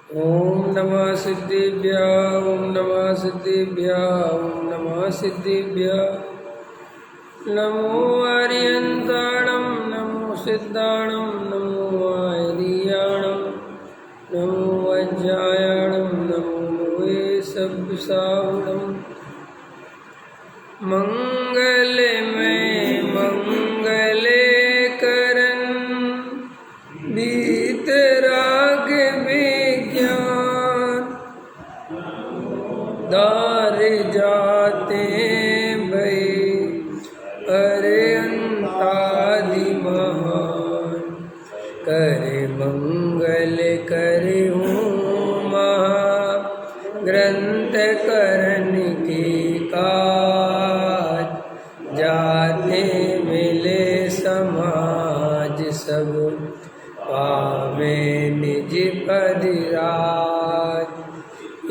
ओम नमः सिद्धिभ्यां ओम नमः सिद्धिभ्यां ओम नमः सिद्धिभ्यां। नमो आर्यन्ताणं नमो सिद्धाणं नमो आर्याणं नमो वज्रायणं नमो नवे सब्सावणं। मंगलमय मंगले करन बीतराग विज्ञान दार जाते भय अरंतादि महान। करे मंगल करे ग्रंथ करन के काज जाते मिले समाज सब पावे निज पदिराज।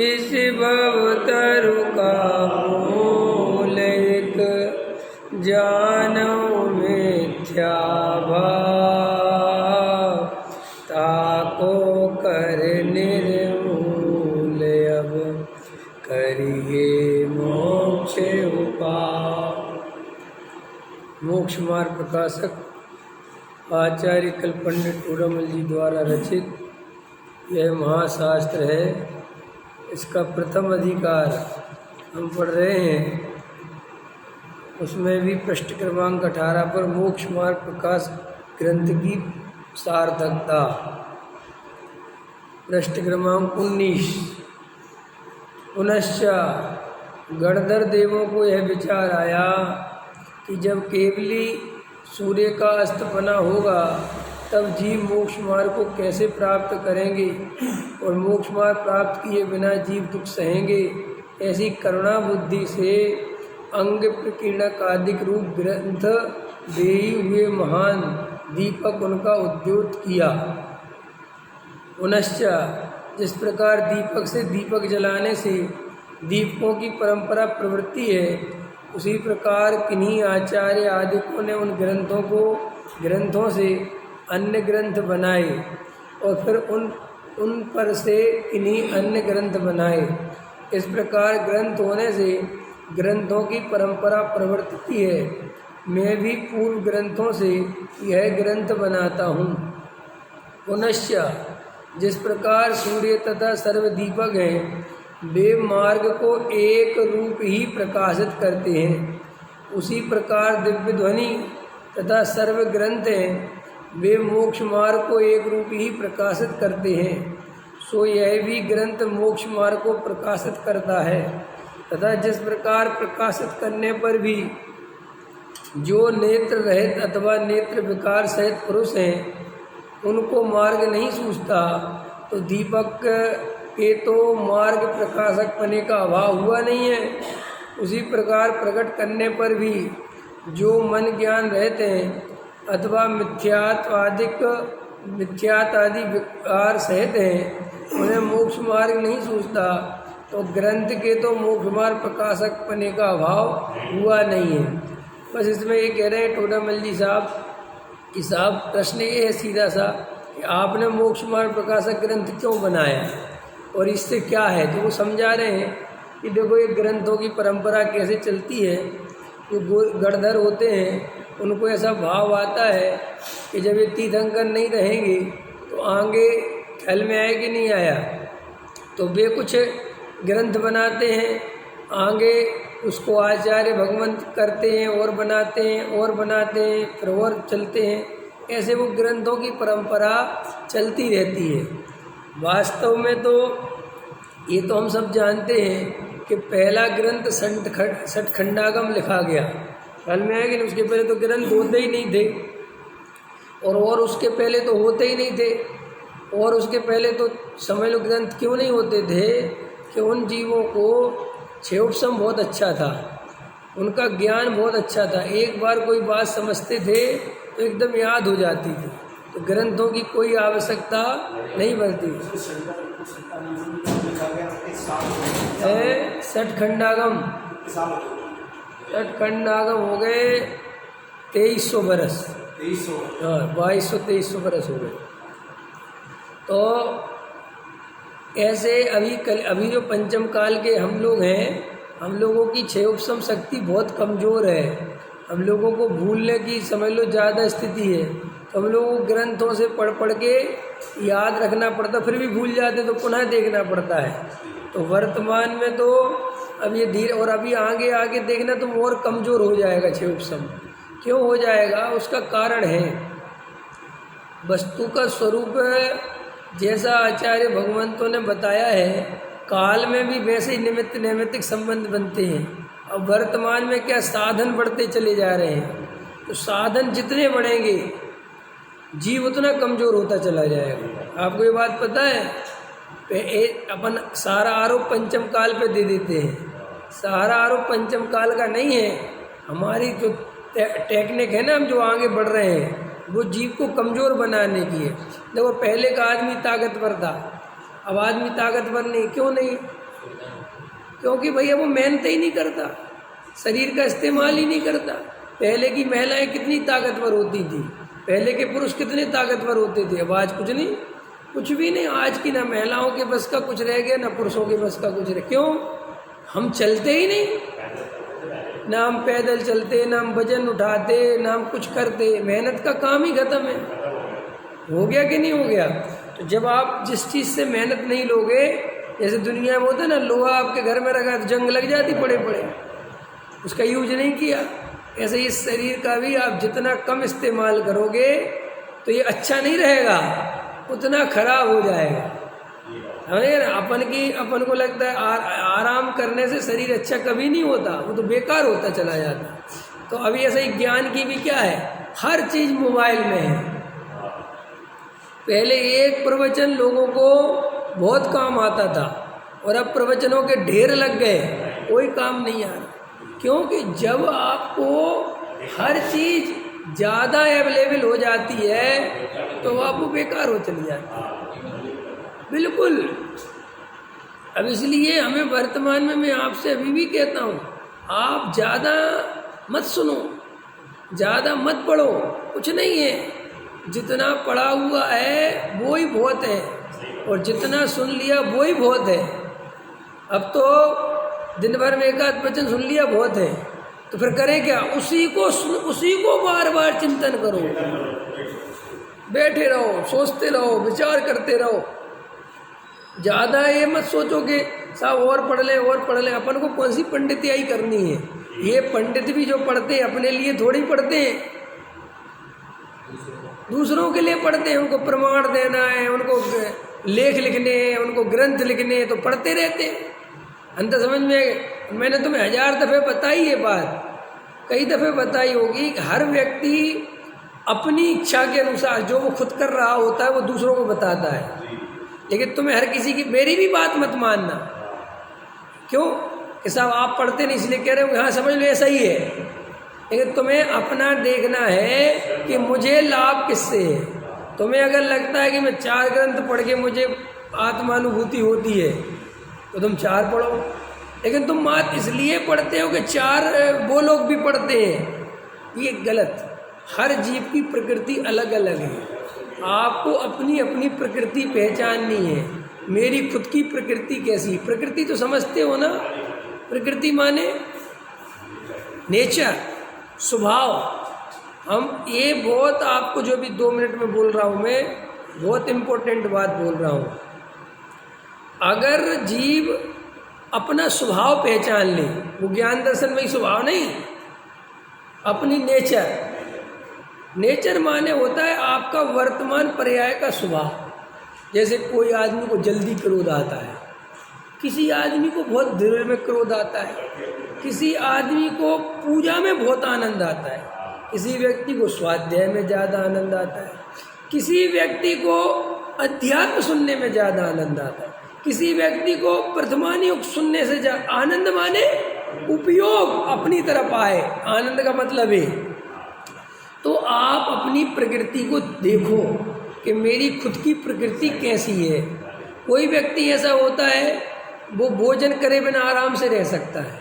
इस भवतरु का मूल एक जानो मिथ्या भाव ताको कर निर्मूल। अब करिए मोक्ष उपाय। मोक्ष मार्ग प्रकाशक आचार्य कल्पंडित टोडामल जी द्वारा रचित यह महाशास्त्र है। इसका प्रथम अधिकार हम पढ़ रहे हैं। उसमें भी पृष्ठ क्रमांक 18 पर मोक्ष मार्ग प्रकाश ग्रंथ की सार्थकता। पृष्ठ क्रमांक 19। पुनश्च गणधर देवों को यह विचार आया कि जब केवली सूर्य का अस्तपना होगा तब जीव मोक्ष मार्ग को कैसे प्राप्त करेंगे और मोक्ष मार्ग प्राप्त किए बिना जीव दुख सहेंगे। ऐसी करुणा बुद्धि से अंग प्रकीर्णक आदिक रूप ग्रंथ देई हुए महान दीपक उनका उद्योत किया। पुनश्च जिस प्रकार दीपक से दीपक जलाने से दीपकों की परंपरा प्रवृत्ति है, उसी प्रकार किन्हीं आचार्य आदिकों ने उन ग्रंथों से अन्य ग्रंथ बनाए और फिर उन पर से किन्हीं अन्य ग्रंथ बनाए। इस प्रकार ग्रंथ होने से ग्रंथों की परंपरा प्रवर्तित है। मैं भी पूर्व ग्रंथों से यह ग्रंथ बनाता हूँ। पुनश्च जिस प्रकार सूर्य तथा सर्वदीपक हैं, वे मार्ग को एक रूप ही प्रकाशित करते हैं, उसी प्रकार दिव्य ध्वनि तथा सर्व ग्रंथ हैं, वे मोक्ष मार्ग को एक रूप ही प्रकाशित करते हैं। सो यह भी ग्रंथ मोक्ष मार्ग को प्रकाशित करता है। तथा जिस प्रकार प्रकाशित करने पर भी जो नेत्र रहित अथवा नेत्र विकार सहित पुरुष हैं उनको मार्ग नहीं सूझता, तो दीपक के तो मार्ग प्रकाशक पने का अभाव हुआ नहीं है। उसी प्रकार प्रकट करने पर भी जो मन ज्ञान रहते हैं अथवा मिथ्यात आदि विकार सहित हैं उन्हें मोक्ष मार्ग नहीं सूझता, तो ग्रंथ के तो मोक्ष मार्ग प्रकाशक पने का अभाव हुआ नहीं है। बस इसमें ये कह रहे हैं टोडामल जी साहब कि साहब प्रश्न ये है सीधा सा कि आपने मोक्ष मार्ग प्रकाशक ग्रंथ क्यों बनाया और इससे क्या है। तो वो समझा रहे हैं कि देखो ये ग्रंथों की परंपरा कैसे चलती है। जो गणधर होते हैं उनको ऐसा भाव आता है कि जब ये तीर्थंकर नहीं रहेंगे तो आगे ख्याल में आया कि नहीं आया, तो वे कुछ ग्रंथ बनाते हैं, आगे उसको आचार्य भगवंत करते हैं और बनाते हैं और बनाते हैं, फिर और चलते हैं। ऐसे वो ग्रंथों की परंपरा चलती रहती है। वास्तव में तो ये तो हम सब जानते हैं कि पहला ग्रंथ सठखंडागम लिखा गया। ख्याल में आया कि उसके पहले तो ग्रंथ होते ही नहीं थे और उसके पहले तो होते ही नहीं थे। और उसके पहले तो समझ लो ग्रंथ क्यों नहीं होते थे कि उन जीवों को क्षेपसम बहुत अच्छा था, उनका ज्ञान बहुत अच्छा था। एक बार कोई बात समझते थे तो एकदम याद हो जाती थी, तो ग्रंथों की कोई आवश्यकता नहीं बनती। सठखंडागम हो गए 2300 बरस। 2200-2300 बरस हो गए। तो ऐसे अभी जो पंचम काल के हम लोग हैं, हम लोगों की क्षय उपशम शक्ति बहुत कमज़ोर है। हम लोगों को भूलने की समझ लो ज़्यादा स्थिति है। तो हम लोगों को ग्रंथों से पढ़ पढ़ के याद रखना पड़ता, फिर भी भूल जाते तो पुनः देखना पड़ता है। तो वर्तमान में तो अब ये धीरे, और अभी आगे आगे देखना तो और कमज़ोर हो जाएगा क्षय उपशम। क्यों हो जाएगा? उसका कारण है वस्तु का स्वरूप जैसा आचार्य भगवंतों ने बताया है, काल में भी वैसे ही निमित्त नैमित्तिक संबंध बनते हैं। अब वर्तमान में क्या साधन बढ़ते चले जा रहे हैं, तो साधन जितने बढ़ेंगे जीव उतना कमज़ोर होता चला जाएगा। आपको ये बात पता है? अपन सारा आरोप पंचम काल पे दे देते हैं। सारा आरोप पंचम काल का नहीं है। हमारी जो टेक्निक है ना, हम जो आगे बढ़ रहे हैं, वो जीव को कमज़ोर बनाने की है। देखो पहले का आदमी ताकतवर था, अब आदमी ताकतवर नहीं। क्यों नहीं? क्योंकि भैया वो मेहनत ही नहीं करता, शरीर का इस्तेमाल ही नहीं करता। पहले की महिलाएं कितनी ताकतवर होती थी, पहले के पुरुष कितने ताकतवर होते थे। अब आज कुछ नहीं, कुछ भी नहीं। आज की ना महिलाओं के बस का कुछ रह गया, ना पुरुषों के बस का कुछ रह। क्यों? हम चलते ही नहीं, ना हम पैदल चलते, ना हम वजन उठाते, ना हम कुछ करते। मेहनत का काम ही खत्म है। हो गया कि नहीं हो गया? तो जब आप जिस चीज़ से मेहनत नहीं लोगे, जैसे दुनिया में होता है ना, लोहा आपके घर में रखा तो जंग लग जाती पड़े पड़े, उसका यूज नहीं किया। ऐसे इस शरीर का भी आप जितना कम इस्तेमाल करोगे तो ये अच्छा नहीं रहेगा, उतना खराब हो जाएगा। अपन को लगता है आराम करने से शरीर अच्छा कभी नहीं होता, वो तो बेकार होता चला जाता। तो अभी ऐसा ही ज्ञान की भी क्या है, हर चीज़ मोबाइल में है। पहले एक प्रवचन लोगों को बहुत काम आता था, और अब प्रवचनों के ढेर लग गए, कोई काम नहीं आ रहा। क्योंकि जब आपको हर चीज़ ज़्यादा अवेलेबल हो जाती है तो आप वो बेकार हो चली जाती है। बिल्कुल। अब इसलिए हमें वर्तमान में, मैं आपसे अभी भी कहता हूँ, आप ज़्यादा मत सुनो, ज़्यादा मत पढ़ो, कुछ नहीं है। जितना पढ़ा हुआ है वो ही बहुत है, और जितना सुन लिया वो ही बहुत है। अब तो दिन भर में एक आध वचन सुन लिया बहुत है, तो फिर करें क्या? उसी को बार बार चिंतन करो, बैठे रहो, सोचते रहो, विचार करते रहो। ज़्यादा ये मत सोचो कि साहब और पढ़ लें। अपन को कौन सी पंडितियाई करनी है? ये पंडित भी जो पढ़ते हैं अपने लिए थोड़ी पढ़ते हैं, दूसरों के लिए पढ़ते हैं। उनको प्रमाण देना है, उनको लेख लिखने हैं, उनको ग्रंथ लिखने हैं, तो पढ़ते रहते हैं। अंत समझ में मैंने तुम्हें 1000 दफ़े बताई ये बात, कई दफ़े बताई होगी। हर व्यक्ति अपनी इच्छा के अनुसार जो वो खुद कर रहा होता है वो दूसरों को बताता है, लेकिन तुम्हें हर किसी की, मेरी भी बात मत मानना। क्यों कि साहब आप पढ़ते नहीं इसलिए कह रहे हो, हाँ समझ लो ऐसा ही है, लेकिन तुम्हें अपना देखना है कि मुझे लाभ किससे है। तुम्हें अगर लगता है कि मैं 4 ग्रंथ पढ़ के मुझे आत्मानुभूति होती है तो तुम 4 पढ़ो, लेकिन तुम बात इसलिए पढ़ते हो कि 4 वो लोग भी पढ़ते हैं, ये गलत। हर जीव की प्रकृति अलग अलग है, आपको अपनी अपनी प्रकृति पहचाननी है। मेरी खुद की प्रकृति कैसी, प्रकृति तो समझते हो ना, प्रकृति माने नेचर, स्वभाव। हम ये बहुत आपको जो भी 2 मिनट में बोल रहा हूँ मैं, बहुत इम्पोर्टेंट बात बोल रहा हूँ। अगर जीव अपना स्वभाव पहचान ले, वो ज्ञान दर्शन में ही स्वभाव नहीं, अपनी नेचर माने होता है आपका वर्तमान पर्याय का स्वभाव। जैसे कोई आदमी को जल्दी क्रोध आता है, किसी आदमी को बहुत देर में क्रोध आता है, किसी आदमी को पूजा में बहुत आनंद आता है, किसी व्यक्ति को स्वाध्याय में ज़्यादा आनंद आता है, किसी व्यक्ति को अध्यात्म सुनने में ज़्यादा आनंद आता है, किसी व्यक्ति को प्रथमानुयोग सुनने से आनंद माने उपयोग अपनी तरफ आए, आनंद का मतलब है। तो आप अपनी प्रकृति को देखो कि मेरी खुद की प्रकृति कैसी है। कोई व्यक्ति ऐसा होता है वो भोजन करे बिना आराम से रह सकता है,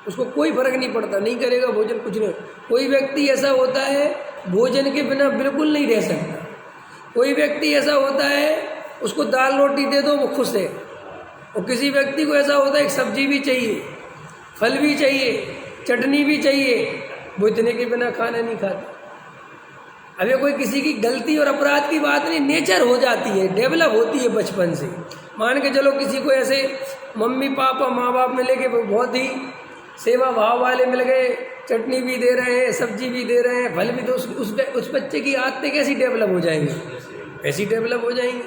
उसको कोई फर्क नहीं पड़ता, नहीं करेगा भोजन कुछ नहीं। कोई व्यक्ति ऐसा होता है भोजन के बिना बिल्कुल नहीं रह सकता। कोई व्यक्ति ऐसा होता है उसको दाल रोटी दे दो वो खुश है। और किसी व्यक्ति को ऐसा होता है एक सब्जी भी चाहिए, फल भी चाहिए, चटनी भी चाहिए, वो इतने के बिना खाना नहीं खाता। अब ये कोई किसी की गलती और अपराध की बात नहीं, नेचर हो जाती है, डेवलप होती है बचपन से। मान के चलो किसी को ऐसे मम्मी पापा माँ बाप मिले कि बहुत ही सेवा भाव वाले मिल गए, चटनी भी दे रहे हैं, सब्जी भी दे रहे हैं, फल भी, तो उस बच्चे की आदतें कैसी डेवलप हो जाएंगी? ऐसी डेवलप हो जाएंगी।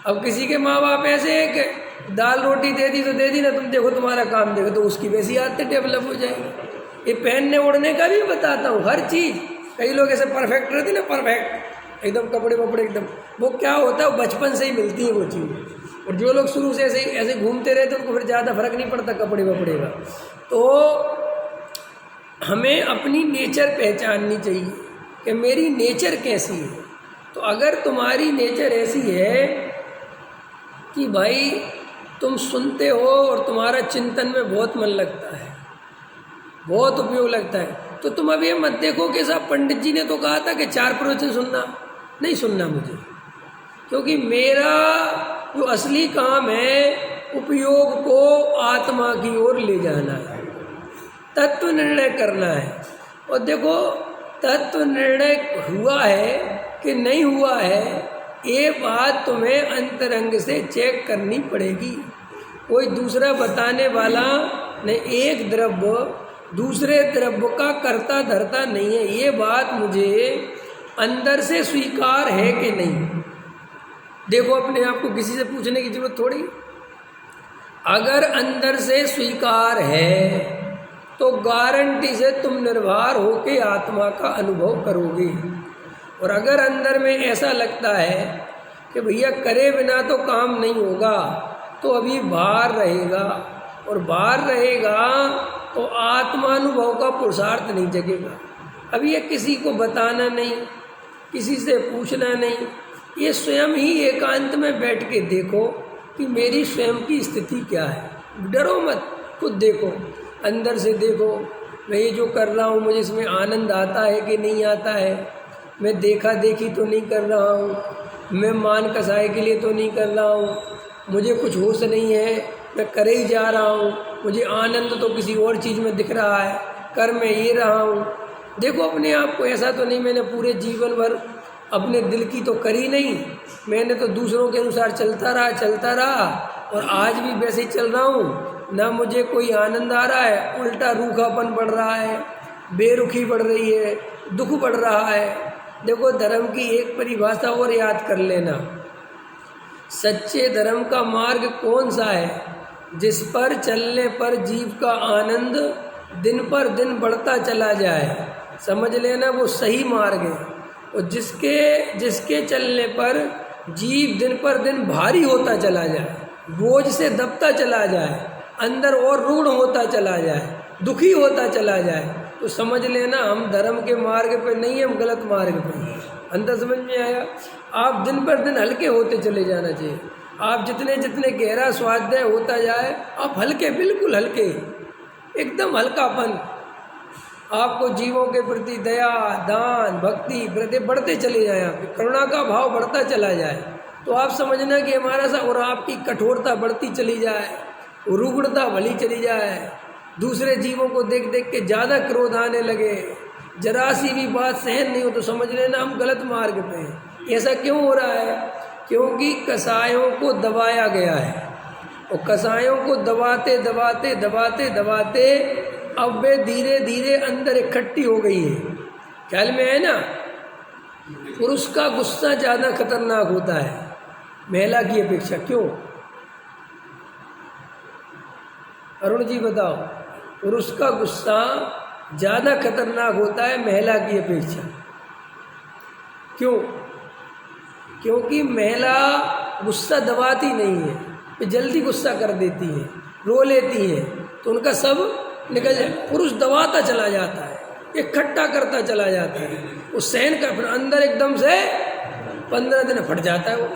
अब किसी के माँ बाप ऐसे हैं कि दाल रोटी दे दी तो दे दी ना, तुम देखो तुम्हारा काम देखो, तो उसकी वैसी आदतें डेवलप हो जाएंगी। ये पहनने ओढ़ने का भी बताता हूँ, हर चीज़। कई लोग ऐसे परफेक्ट रहते ना, परफेक्ट एकदम कपड़े वपड़े एकदम, वो क्या होता है, वो बचपन से ही मिलती है वो चीज़। और जो लोग शुरू से ऐसे घूमते रहते उनको फिर ज़्यादा फर्क नहीं पड़ता कपड़े वपड़े का। तो हमें अपनी नेचर पहचाननी चाहिए कि मेरी नेचर कैसी है। तो अगर तुम्हारी नेचर ऐसी है कि भाई तुम सुनते हो और तुम्हारा चिंतन में बहुत मन लगता है, बहुत उपयोग लगता है, तो तुम अब ये मत देखो कि साहब पंडित जी ने तो कहा था कि 4 प्रवचन सुनना, नहीं सुनना मुझे, क्योंकि मेरा जो असली काम है उपयोग को आत्मा की ओर ले जाना है, तत्व निर्णय करना है। और देखो तत्व निर्णय हुआ है कि नहीं हुआ है, ये बात तुम्हें अंतरंग से चेक करनी पड़ेगी। कोई दूसरा बताने वाला नहीं, एक द्रव्य दूसरे द्रव्य का कर्ता धर्ता नहीं है। ये बात मुझे अंदर से स्वीकार है कि नहीं। देखो अपने आप को किसी से पूछने की जरूरत थोड़ी। अगर अंदर से स्वीकार है तो गारंटी से तुम निर्भर होके आत्मा का अनुभव करोगे। और अगर अंदर में ऐसा लगता है कि भैया करे बिना तो काम नहीं होगा, तो अभी बाहर रहेगा, और बाहर रहेगा तो आत्मानुभव का पुरुषार्थ नहीं जगेगा। अब ये किसी को बताना नहीं, किसी से पूछना नहीं, ये स्वयं ही एकांत में बैठ के देखो कि मेरी स्वयं की स्थिति क्या है। डरो मत, खुद देखो, अंदर से देखो, मैं ये जो कर रहा हूँ मुझे इसमें आनंद आता है कि नहीं आता है, मैं देखा देखी तो नहीं कर रहा हूँ, मैं मान कसाई के लिए तो नहीं कर रहा हूँ, मुझे कुछ होश नहीं है, मैं करे ही जा रहा हूँ, मुझे आनंद तो किसी और चीज़ में दिख रहा है, कर मैं ये रहा हूँ। देखो अपने आप को, ऐसा तो नहीं मैंने पूरे जीवन भर अपने दिल की तो करी नहीं, मैंने तो दूसरों के अनुसार चलता रहा और आज भी वैसे ही चल रहा हूँ, ना मुझे कोई आनंद आ रहा है, उल्टा रूखापन बढ़ रहा है, बेरुखी बढ़ रही है, दुख बढ़ रहा है। देखो धर्म की एक परिभाषा और याद कर लेना, सच्चे धर्म का मार्ग कौन सा है? जिस पर चलने पर जीव का आनंद दिन पर दिन बढ़ता चला जाए, समझ लेना वो सही मार्ग है। और जिसके चलने पर जीव दिन पर दिन भारी होता चला जाए, बोझ से दबता चला जाए, अंदर और रूढ़ होता चला जाए, दुखी होता चला जाए, तो समझ लेना हम धर्म के मार्ग पे नहीं, हम गलत मार्ग पे हैं। अंदर समझ में आया? आप दिन पर दिन हल्के होते चले जाना चाहिए। आप जितने जितने गहरा स्वाध्याय होता जाए, आप हल्के, बिल्कुल हल्के, एकदम हल्कापन, आपको जीवों के प्रति दया, दान, भक्ति प्रति बढ़ते चले जाए, आपकी करुणा का भाव बढ़ता चला जाए, तो आप समझना कि हमारा सा, और आपकी कठोरता बढ़ती चली जाए, रुग्णता भली चली जाए, दूसरे जीवों को देख देख के ज़्यादा क्रोध आने लगे, जरा सी भी बात सहन नहीं हो, तो समझ लेना हम गलत मार्ग पे हैं। ऐसा क्यों हो रहा है? क्योंकि कसायों को दबाया गया है, और कसायों को दबाते दबाते दबाते दबाते अब वे धीरे धीरे अंदर इकट्ठी हो गई है। ख्याल में है ना? पुरुष का गुस्सा ज़्यादा खतरनाक होता है महिला की अपेक्षा। क्यों? अरुण जी बताओ, पुरुष का गुस्सा ज़्यादा खतरनाक होता है महिला की अपेक्षा। क्यों? क्योंकि महिला गुस्सा दबाती नहीं है, वे जल्दी गुस्सा कर देती है, रो लेती है, तो उनका सब निकल जाए। पुरुष दबाता चला जाता है, इकट्ठा करता चला जाता है, वो सहन कर, फिर अंदर एकदम से 15 दिन फट जाता है वो।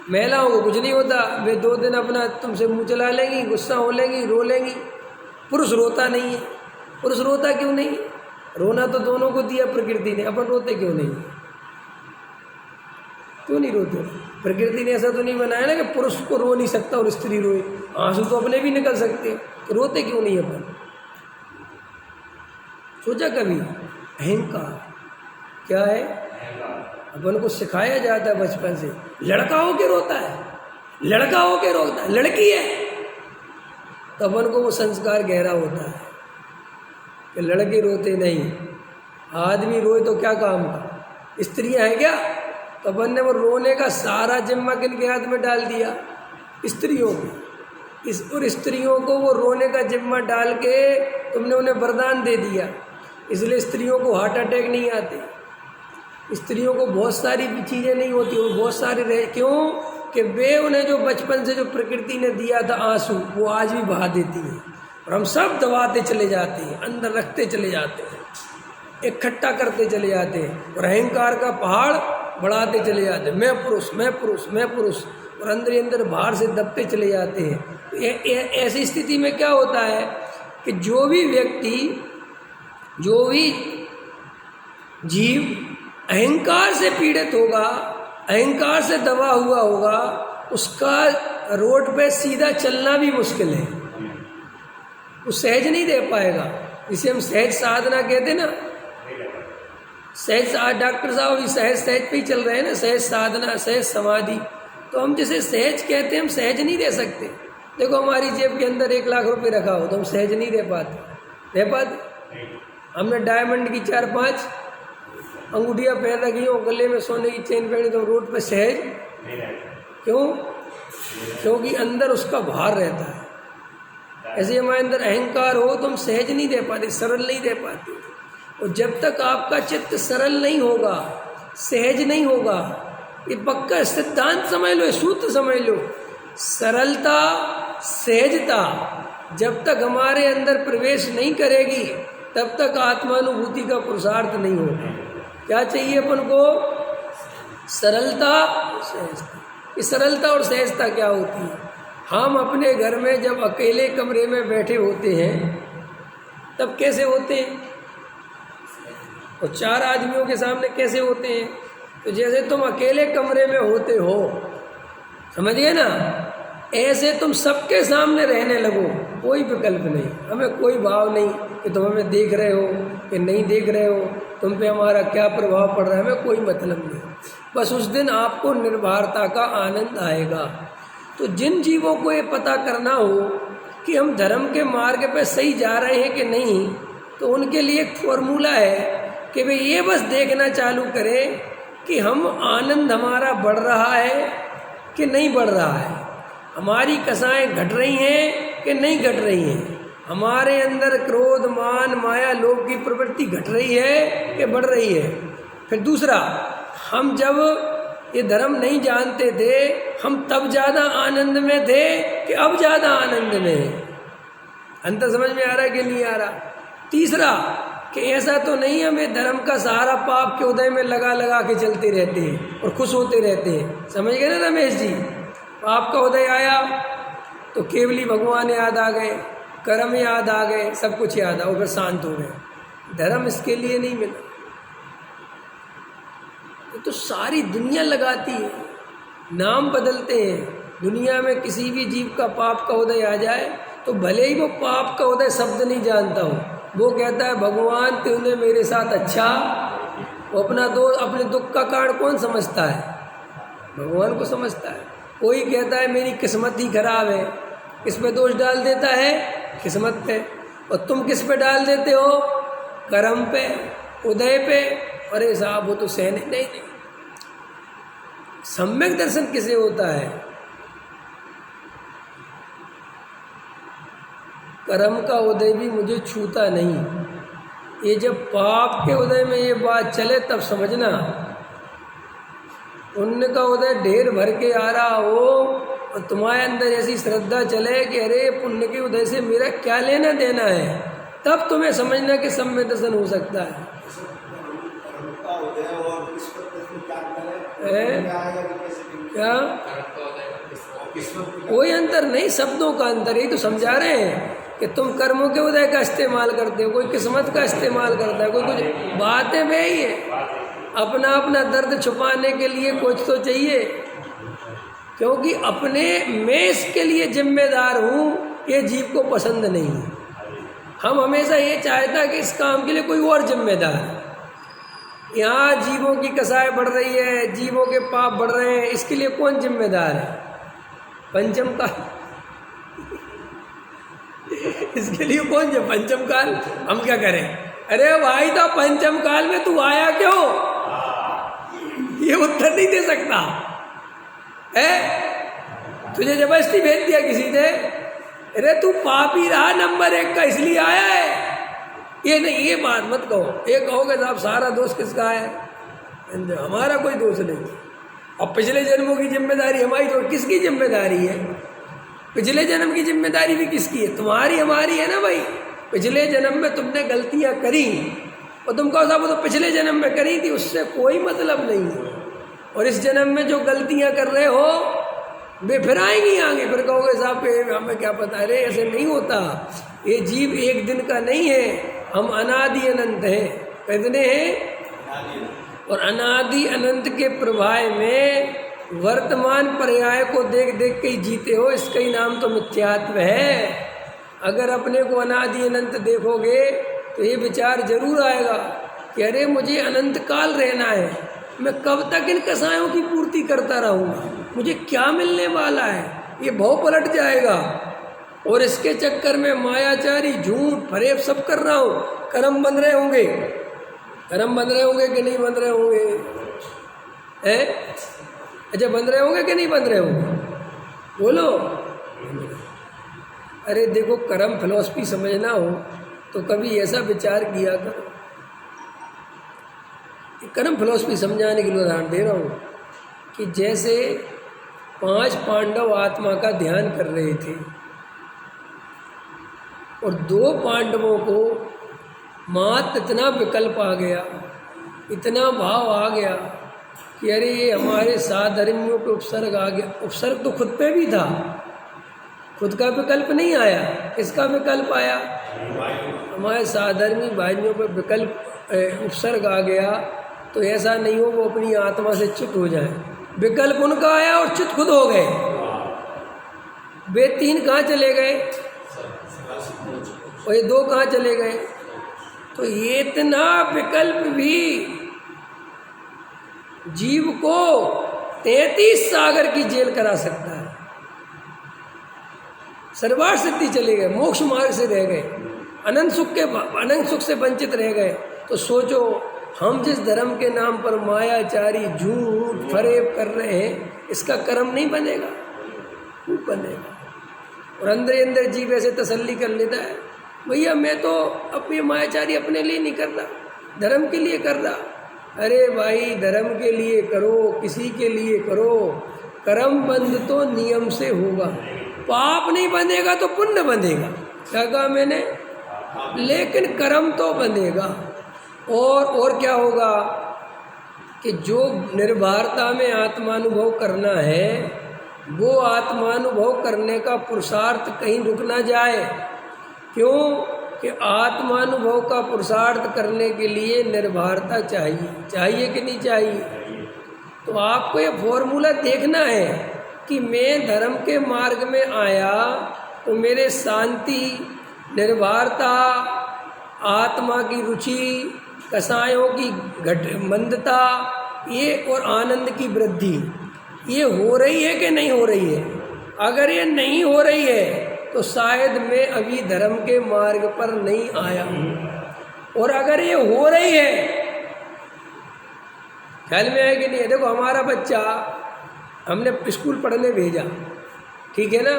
महिलाओं को कुछ नहीं होता, वे 2 दिन अपना तुमसे मुँह चला लेंगी, गुस्सा हो लेंगी, रो लेंगी। पुरुष रोता नहीं है। पुरुष रोता क्यों नहीं? रोना तो दोनों को दिया प्रकृति ने, अपन रोते क्यों नहीं? क्यों नहीं रोते? प्रकृति ने ऐसा तो नहीं बनाया ना कि पुरुष को रो नहीं सकता और स्त्री रोए। आंसू तो अपने भी निकल सकते हैं, तो रोते क्यों नहीं अपन? सोचा कभी? अहंकार क्या है? अपन को सिखाया जाता है बचपन से, लड़का हो के रोता है, लड़का हो के रोता है, लड़की है तो अपन को वो संस्कार गहरा होता है कि लड़के रोते नहीं, आदमी रोए तो क्या काम का? स्त्रियां हैं क्या? तो अपन ने वो रोने का सारा जिम्मा किन के हाथ में डाल दिया? स्त्रियों को। और स्त्रियों को वो रोने का जिम्मा डाल के तुमने उन्हें वरदान दे दिया, इसलिए स्त्रियों को हार्ट अटैक नहीं आते, स्त्रियों को बहुत सारी भी चीज़ें नहीं होती, वो बहुत सारे रहे। क्यों? कि वे उन्हें जो बचपन से जो प्रकृति ने दिया था आंसू, वो आज भी बहा देती है और हम सब दबाते चले जाते हैं, अंदर रखते चले जाते हैं, इकट्ठा करते चले जाते हैं और अहंकार का पहाड़ बढ़ाते चले जाते हैं। मैं पुरुष, मैं पुरुष, मैं पुरुष, और अंदर ही अंदर बाहर से दबते चले जाते हैं। ऐसी स्थिति में क्या होता है कि जो भी व्यक्ति, जो भी जीव अहंकार से पीड़ित होगा, अहंकार से दबा हुआ होगा, उसका रोड पे सीधा चलना भी मुश्किल है, वो सहज नहीं दे पाएगा। इसे हम सहज साधना कहते ना, सहज, डॉक्टर साहब अभी सहज पे ही चल रहे हैं ना, सहज साधना, सहज समाधि। तो हम जैसे सहज कहते हैं, हम सहज नहीं दे सकते। देखो हमारी जेब के अंदर 1 लाख रुपए रखा हो तो हम सहज नहीं दे पाते, दे पाते? हमने डायमंड की 4-5 अंगूठियाँ पहन रखी हो, गले में सोने की चेन पहनी, तो रोड पर सहज क्यों? क्योंकि अंदर उसका भार रहता है। ऐसे हमारे अंदर अहंकार हो तो हम सहज नहीं दे पाते, सरल नहीं दे पाते। और जब तक आपका चित्त सरल नहीं होगा, सहज नहीं होगा, ये पक्का सिद्धांत समझ लो, सूत्र समझ लो, सरलता, सहजता जब तक हमारे अंदर प्रवेश नहीं करेगी तब तक आत्मानुभूति का पुरुषार्थ नहीं होगा। क्या चाहिए अपन को? सरलता, सहजता। ये सरलता और सहजता क्या होती है? हम अपने घर में जब अकेले कमरे में बैठे होते हैं तब कैसे होते हैं, और 4 आदमियों के सामने कैसे होते हैं? तो जैसे तुम अकेले कमरे में होते हो, समझ गए ना, ऐसे तुम सबके सामने रहने लगो, कोई विकल्प नहीं, हमें कोई भाव नहीं कि तुम हमें देख रहे हो कि नहीं देख रहे हो, तुम पे हमारा क्या प्रभाव पड़ रहा है, हमें कोई मतलब नहीं। बस उस दिन आपको निर्भरता का आनंद आएगा। तो जिन जीवों को ये पता करना हो कि हम धर्म के मार्ग पे सही जा रहे हैं कि नहीं, तो उनके लिए एक फॉर्मूला है कि वे ये बस देखना चालू करें कि हम आनंद हमारा बढ़ रहा है कि नहीं बढ़ रहा है, हमारी कसाएं घट रही हैं कि नहीं घट रही हैं, हमारे अंदर क्रोध, मान, माया, लोभ की प्रवृत्ति घट रही है कि बढ़ रही है। फिर दूसरा, हम जब ये धर्म नहीं जानते थे, हम तब ज़्यादा आनंद में थे कि अब ज़्यादा आनंद में है? अंतर समझ में आ रहा है कि नहीं आ रहा? तीसरा, कि ऐसा तो नहीं हमें धर्म का सहारा पाप के उदय में लगा लगा के चलते रहते हैं और खुश होते रहते हैं। समझ गए ना रमेश जी? पाप का उदय आया तो केवली भगवान याद आ गए, कर्म याद आ गए, सब कुछ याद आ, और फिर शांत हो गए। धर्म इसके लिए नहीं मिला। तो सारी दुनिया लगाती है, नाम बदलते हैं। दुनिया में किसी भी जीव का पाप का उदय आ जाए तो भले ही वो पाप का उदय शब्द नहीं जानता हो, वो कहता है भगवान तूने मेरे साथ अच्छा। वो अपने दुख का कारण कौन समझता है? भगवान को समझता है। कोई कहता है मेरी किस्मत ही खराब है, किस पे दोष डाल देता है? किस्मत पे। और तुम किस पे डाल देते हो? कर्म पे, उदय पे। अरे साहब वो तो सहने नहीं। सम्यक दर्शन किसे होता है? कर्म का उदय भी मुझे छूता नहीं। ये जब पाप के उदय में ये बात चले तब समझना, पुण्य का उदय ढेर भर के आ रहा हो और तुम्हारे अंदर ऐसी श्रद्धा चले कि अरे पुण्य के उदय से मेरा क्या लेना देना है, तब तुम्हें समझना कि सम्यक दर्शन हो सकता है। क्या कोई अंतर नहीं, शब्दों का अंतर। ही तो समझा रहे हैं कि तुम कर्मों के उदय का इस्तेमाल करते हो, कोई किस्मत का इस्तेमाल करता है, कोई कुछ बातें वही है। अपना अपना दर्द छुपाने के लिए कुछ तो चाहिए। क्योंकि अपने मैं इसके लिए जिम्मेदार हूँ, ये जीव को पसंद नहीं है। हम हमेशा ये चाहता कि इस काम के लिए कोई और जिम्मेदार है। यहाँ जीवों की कसाई बढ़ रही है, जीवों के पाप बढ़ रहे हैं, इसके लिए कौन जिम्मेदार है? पंचम काल इसके लिए कौन है? पंचम काल हम क्या करें? अरे भाई तो पंचम काल में तू आया क्यों? ये उत्तर नहीं दे सकता है। तुझे जबरदस्ती भेज दिया किसी ने, अरे तू पापी रहा नंबर 1 का इसलिए आया है। ये नहीं, ये बात मत कहो। ये कहोगे साहब सारा दोष किसका है? हमारा कोई दोष नहीं। और पिछले जन्मों की जिम्मेदारी हमारी, तो किसकी जिम्मेदारी है? पिछले जन्म की जिम्मेदारी भी किसकी है? तुम्हारी हमारी है ना भाई। पिछले जन्म में तुमने गलतियां करी और तुम कहो साहब वो तो पिछले जन्म में करी थी, उससे कोई मतलब नहीं है। और इस जन्म में जो गलतियां कर रहे हो वे फिर आएंगी आगे, फिर कहोगे साहब हमें क्या पता। अरे ऐसे नहीं होता। ये जीव एक दिन का नहीं है, हम अनादि अनंत हैं। कितने हैं? और अनादि अनंत के प्रभाव में वर्तमान पर्याय को देख देख के ही जीते हो। इसका ही नाम तो मिथ्यात्व है। अगर अपने को अनादि अनंत देखोगे तो ये विचार जरूर आएगा कि अरे मुझे अनंत काल रहना है, मैं कब तक इन कसायों की पूर्ति करता रहूँगा, मुझे क्या मिलने वाला है? ये भाव पलट जाएगा। और इसके चक्कर में मायाचारी, झूठ, फरेब सब कर रहा हूँ। कर्म बन रहे होंगे, कर्म बन रहे होंगे कि नहीं बन रहे होंगे? अच्छा बन रहे होंगे कि नहीं बन रहे होंगे? बोलो। अरे देखो, कर्म फिलॉसफी समझना हो तो कभी ऐसा विचार किया करो। कर्म फिलॉसफी समझाने के लिए उदाहरण दे रहा हूँ कि जैसे 5 पांडव आत्मा का ध्यान कर रहे थे और 2 पांडवों को मात्र इतना विकल्प आ गया, इतना भाव आ गया कि अरे ये हमारे साधर्मियों पे उपसर्ग आ गया। उपसर्ग तो खुद पे भी था, खुद का विकल्प नहीं आया। किसका विकल्प आया? हमारे साधर्मी भाइयों पे विकल्प उपसर्ग आ गया। तो ऐसा नहीं हो वो अपनी आत्मा से च्युत हो जाए। विकल्प उनका आया और च्युत खुद हो गए। वे 3 कहाँ चले गए और ये 2 कहाँ चले गए? तो ये इतना विकल्प भी जीव को 33 सागर की जेल करा सकता है। सर्वार्थ सिद्धि चले गए, मोक्ष मार्ग से रह गए, अनंत सुख से वंचित रह गए। तो सोचो, हम जिस धर्म के नाम पर मायाचारी, झूठ, फरेब कर रहे हैं, इसका कर्म नहीं बनेगा? खूब बनेगा। और अंदर अंदर जीव ऐसे तसल्ली कर लेता है, भैया मैं तो अपनी मायाचारी अपने लिए नहीं कर रहा, धर्म के लिए कर रहा। अरे भाई, धर्म के लिए करो, किसी के लिए करो, कर्म बंध तो नियम से होगा। पाप नहीं बंधेगा तो पुण्य बंधेगा। क्या कहा मैंने? लेकिन कर्म तो बंधेगा। और क्या होगा कि जो निर्भरता में आत्मानुभव करना है, वो आत्मानुभव करने का पुरुषार्थ कहीं रुक ना जाए। क्यों? कि आत्मानुभव का पुरुषार्थ करने के लिए निर्भरता चाहिए कि नहीं चाहिए? तो आपको ये फॉर्मूला देखना है कि मैं धर्म के मार्ग में आया तो मेरे शांति, निर्भरता, आत्मा की रुचि, कसायों की मंदता, ये और आनंद की वृद्धि, ये हो रही है कि नहीं हो रही है? अगर ये नहीं हो रही है तो शायद मैं अभी धर्म के मार्ग पर नहीं आया हूँ। और अगर ये हो रही है, ख्याल में है कि नहीं? देखो, हमारा बच्चा हमने स्कूल पढ़ने भेजा, ठीक है ना,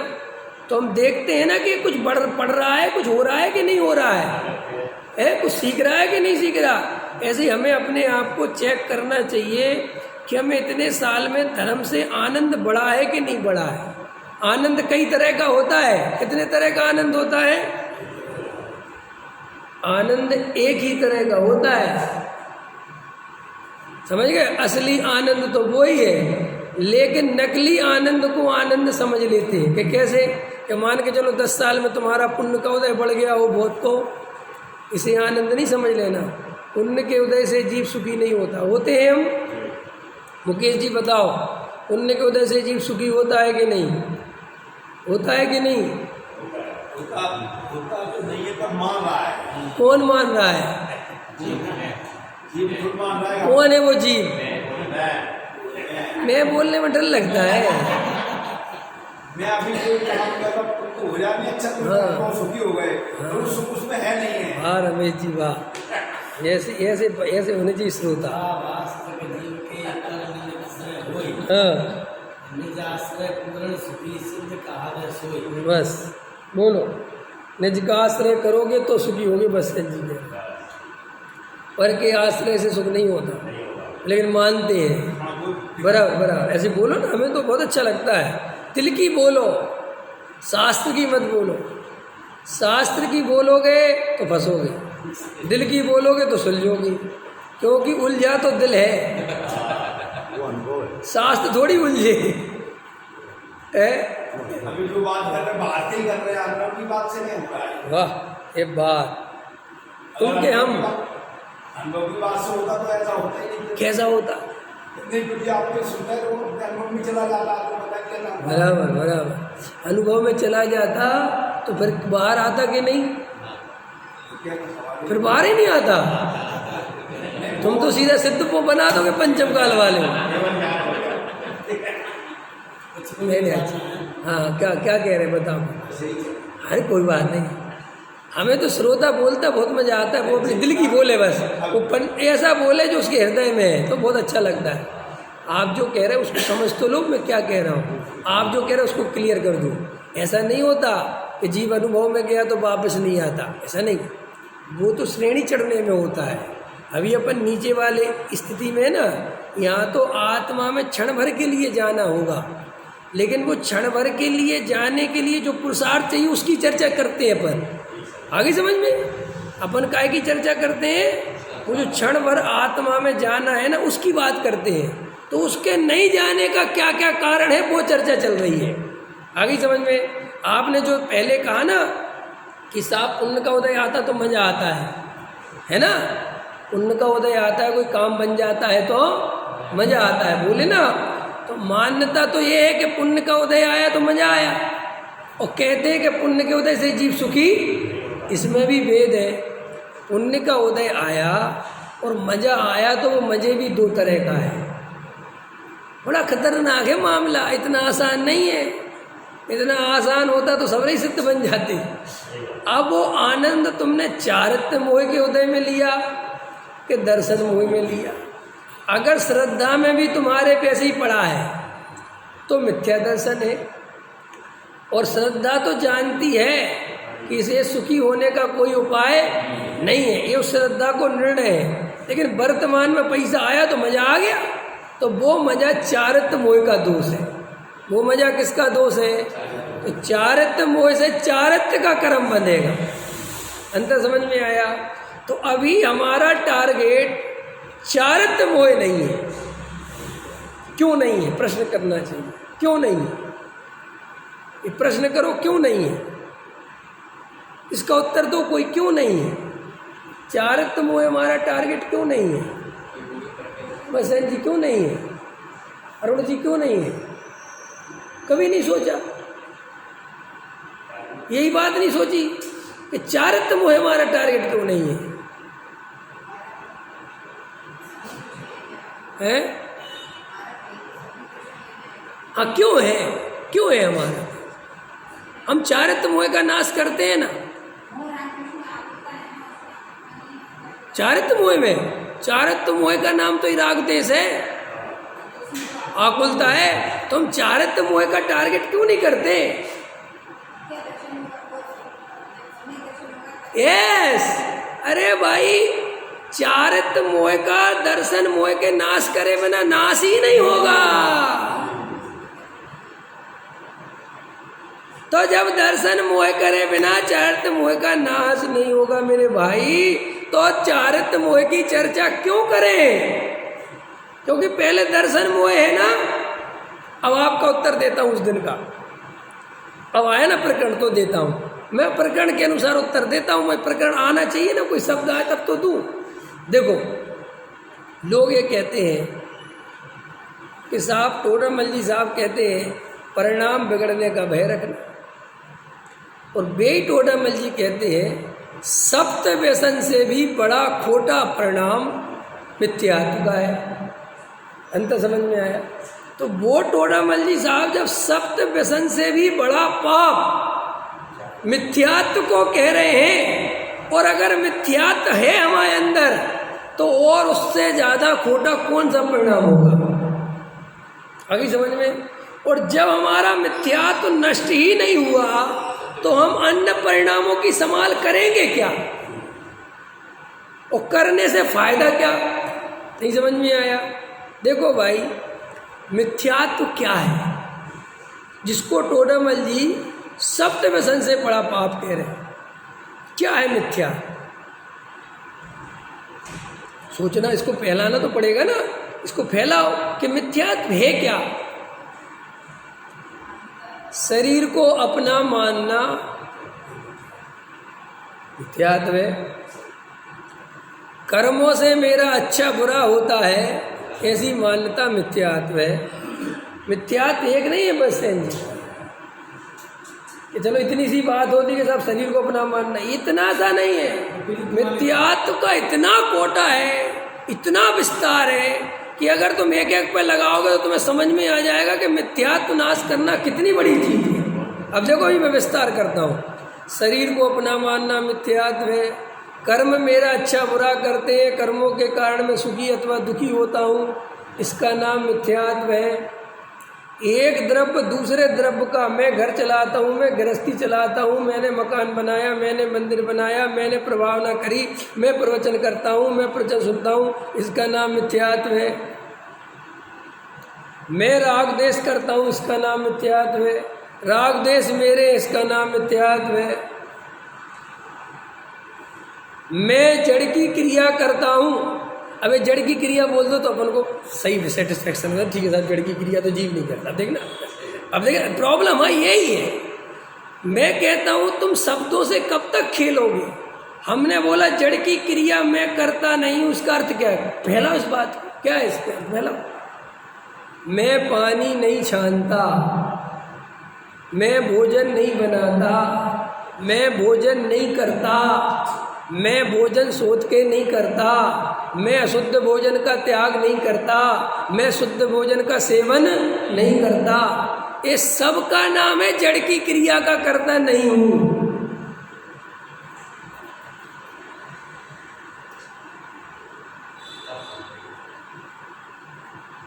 तो हम देखते हैं ना कि कुछ पढ़ रहा है, कुछ हो रहा है कि नहीं हो रहा है, कुछ सीख रहा है कि नहीं सीख रहा। ऐसे ही हमें अपने आप को चेक करना चाहिए कि हमें इतने साल में धर्म से आनंद बढ़ा है कि नहीं बढ़ा है। आनंद कई तरह का होता है। कितने तरह का आनंद होता है? आनंद एक ही तरह का होता है, समझ गए? असली आनंद तो वो ही है, लेकिन नकली आनंद को आनंद समझ लेते हैं। कि कैसे? कि मान के चलो 10 साल में तुम्हारा पुण्य का उदय बढ़ गया हो बहुत, तो इसे आनंद नहीं समझ लेना। पुण्य के उदय से जीव सुखी नहीं होता। होते हैं हम? मुकेश जी बताओ, पुण्य के उदय से जीव सुखी होता है कि नहीं? होता है कि नहीं? होता तो नहीं है, पर मान रहा है। कौन मान रहा है? जीव खुद मान रहा है। कौन है वो जीव? मैं बोलने में डर लगता है। मैं अभी कोई काम कर रहा हूं तो हो जाए अच्छा, तो सुखी हो गए, तो सुख उसमें है नहीं है। हाँ रमेश जी वाह, ऐसे ऐसे ऐसे होने चाहिए श्रोता। बस बोलो, निज का आश्रय करोगे तो सुखी होगे, बस जी। पर के आश्रय से सुख नहीं होता, लेकिन मानते हैं। बराबर बराबर ऐसे बोलो ना, हमें तो बहुत अच्छा लगता है। दिल की बोलो, शास्त्र की मत बोलो। शास्त्र की बोलोगे तो फंसोगे, दिल की बोलोगे तो सुलझोगे, क्योंकि उलझा तो दिल है, शास्त्र थोड़ी उलझे है। अभी जो बात कर रहे हैं बात ही कर रहे हैं, अनुभव की बात से नहीं होता है। वाह, ये बात तुम के हम अनुभव की बात से होता तो ऐसा होता ही नहीं। कैसा होता? नहीं, क्योंकि आपने सुना है तो अनुभव में चला जाता, आपको पता क्या। बराबर बराबर, अनुभव में चला जाता तो फिर बाहर आता कि नहीं? फिर बाहर ही नहीं आता। तुम तो सीधा सिद्ध को बना दोगे पंचम काल वाले। नहीं अच्छा, हाँ क्या क्या कह रहे बताओ। अरे कोई बात नहीं, हमें तो श्रोता बोलता बहुत मजा आता है, वो अपने दिल की बोले, बस वो ऐसा बोले जो उसके हृदय में है, तो बहुत अच्छा लगता है। आप जो कह रहे हैं उसको समझ तो लो मैं क्या कह रहा हूँ, आप जो कह रहे हैं उसको क्लियर कर दूँ। ऐसा नहीं होता कि जीव अनुभव में गया तो वापस नहीं आता, ऐसा नहीं। वो तो श्रेणी चढ़ने में होता है। अभी अपन नीचे वाले स्थिति में है ना, यहाँ तो आत्मा में क्षण भर के लिए जाना होगा, लेकिन वो क्षण भर के लिए जाने के लिए जो पुरुषार्थ चाहिए उसकी चर्चा करते हैं अपन। आगे समझ में, अपन काय की चर्चा करते हैं? वो जो क्षण भर आत्मा में जाना है ना, उसकी बात करते हैं। तो उसके नहीं जाने का क्या क्या कारण है वो चर्चा चल रही है। आगे समझ में, आपने जो पहले कहा ना कि साफ पुण्य का उदय आता तो मजा आता है ना? पुण्य का उदय आता है, कोई काम बन जाता है तो मजा आता है, बोले ना। तो मान्यता तो ये है कि पुण्य का उदय आया तो मजा आया, और कहते हैं कि पुण्य के उदय से जीव सुखी। इसमें भी भेद है। पुण्य का उदय आया और मजा आया तो वो मजे भी दो तरह का है। बड़ा खतरनाक है मामला, इतना आसान नहीं है। इतना आसान होता तो सबरे सिद्ध बन जाते। अब वो आनंद तुमने चारित्र्य मोह के उदय में लिया कि दर्शन मोह में लिया? अगर श्रद्धा में भी तुम्हारे पैसे ही पड़ा है तो मिथ्या दर्शन है। और श्रद्धा तो जानती है कि इसे सुखी होने का कोई उपाय नहीं है, ये उस श्रद्धा को निर्णय है। लेकिन वर्तमान में पैसा आया तो मजा आ गया, तो वो मजा चारित्र्य मोह का दोष है। वो मजा किसका दोष है? तो चारित्र्य मोह से चारित्र्य का कर्म बनेगा। अंतर समझ में आया? तो अभी हमारा टारगेट चारित्र्य मोह नहीं है। क्यों नहीं है? प्रश्न करना चाहिए, क्यों नहीं है? ये प्रश्न करो, क्यों नहीं है? इसका उत्तर दो कोई, क्यों नहीं है? चारित्र्य मोह हमारा टारगेट क्यों नहीं है? बसंत जी क्यों नहीं है? अरुण जी क्यों नहीं है? कभी नहीं सोचा, यही बात नहीं सोची कि चारित्र्य मोह हमारा टारगेट क्यों नहीं है? हैं? हाँ क्यों है? क्यों है हमारा? हम चारित्र्य मोह का नाश करते हैं ना। चारित्र्य मोह में, चारित्र्य मोह का नाम तो ही राग देश है, आकुलता है। तो हम चारित्र्य मोह का टारगेट क्यों नहीं करते? यस, अरे भाई चारित्र्य मोह का दर्शन मोह के नाश करे बिना नाश ही नहीं होगा। तो जब दर्शन मोह करे बिना चारित्र्य मोह का नाश नहीं होगा मेरे भाई, तो चारित्र्य मोह की चर्चा क्यों करें? क्योंकि पहले दर्शन मोह है ना। अब आपका उत्तर देता हूं उस दिन का। अब आया ना प्रकरण तो देता हूं, मैं प्रकरण के अनुसार उत्तर देता हूं। मैं प्रकरण आना चाहिए ना, कोई शब्द आए तब तो दूं। देखो, लोग ये कहते हैं कि साहब टोडरमल जी साहब कहते हैं परिणाम बिगड़ने का भय रखना, और बे टोडरमल जी कहते हैं सप्त व्यसन से भी बड़ा खोटा परिणाम मिथ्यात्व का है। अंतर समझ में आया? तो वो टोडरमल जी साहब जब सप्त व्यसन से भी बड़ा पाप मिथ्यात्व को कह रहे हैं, और अगर मिथ्यात्व है हमारे अंदर तो और उससे ज़्यादा खोटा कौन सा परिणाम होगा? अभी समझ में? और जब हमारा मिथ्यात्व नष्ट ही नहीं हुआ तो हम अन्य परिणामों की संभाल करेंगे क्या, और करने से फायदा क्या? नहीं समझ में आया? देखो भाई, मिथ्यात्व क्या है जिसको टोडरमल जी सप्त व्यसन से बड़ा पाप कह रहे हैं? क्या है मिथ्या? सोचना, इसको फैलाना तो पड़ेगा ना, इसको फैलाओ कि मिथ्यात्व है क्या। शरीर को अपना मानना मिथ्यात्व है। कर्मों से मेरा अच्छा बुरा होता है ऐसी मान्यता मिथ्यात्व है। मिथ्यात्व एक नहीं है बस जी कि चलो इतनी सी बात होती है कि सब शरीर को अपना मानना, इतना सा नहीं है। मिथ्यात्व का इतना कोटा है, इतना विस्तार है कि अगर तुम एक एक पे लगाओगे तो तुम्हें समझ में आ जाएगा कि मिथ्यात्व नाश करना कितनी बड़ी चीज़ है। अब देखो अभी मैं विस्तार करता हूँ। शरीर को अपना मानना मिथ्यात्व है। कर्म मेरा अच्छा बुरा करते हैं, कर्मों के कारण मैं सुखी अथवा दुखी होता हूँ, इसका नाम मिथ्यात्व है। एक द्रव्य दूसरे द्रव्य का, मैं घर चलाता हूँ, मैं गृहस्थी चलाता हूँ, मैंने मकान बनाया, मैंने मंदिर बनाया, मैंने प्रभावना करी, मैं प्रवचन करता हूँ, मैं प्रवचन सुनता हूँ, इसका नाम मिथ्यात्व है। मैं राग देश करता हूँ, इसका नाम मिथ्यात्व है। राग देश मेरे, इसका नाम मिथ्यात्व है। मैं जड़ की क्रिया करता हूँ। अबे जड़ की क्रिया बोल दो तो अपन को सही सेटिस्फेक्शन है, ठीक है साहब जड़ की क्रिया तो जीव नहीं करता। देखना, अब देखना प्रॉब्लम है यही है। मैं कहता हूँ तुम शब्दों से कब तक खेलोगे। हमने बोला जड़ की क्रिया मैं करता नहीं, उसका अर्थ क्या है? पहला उस बात क्या है इसका पहला, मैं पानी नहीं छानता, मैं भोजन नहीं बनाता, मैं भोजन नहीं करता, मैं भोजन सोच के नहीं करता, मैं अशुद्ध भोजन का त्याग नहीं करता, मैं शुद्ध भोजन का सेवन नहीं करता। ये सब का नाम है जड़ की क्रिया का करता नहीं हूं।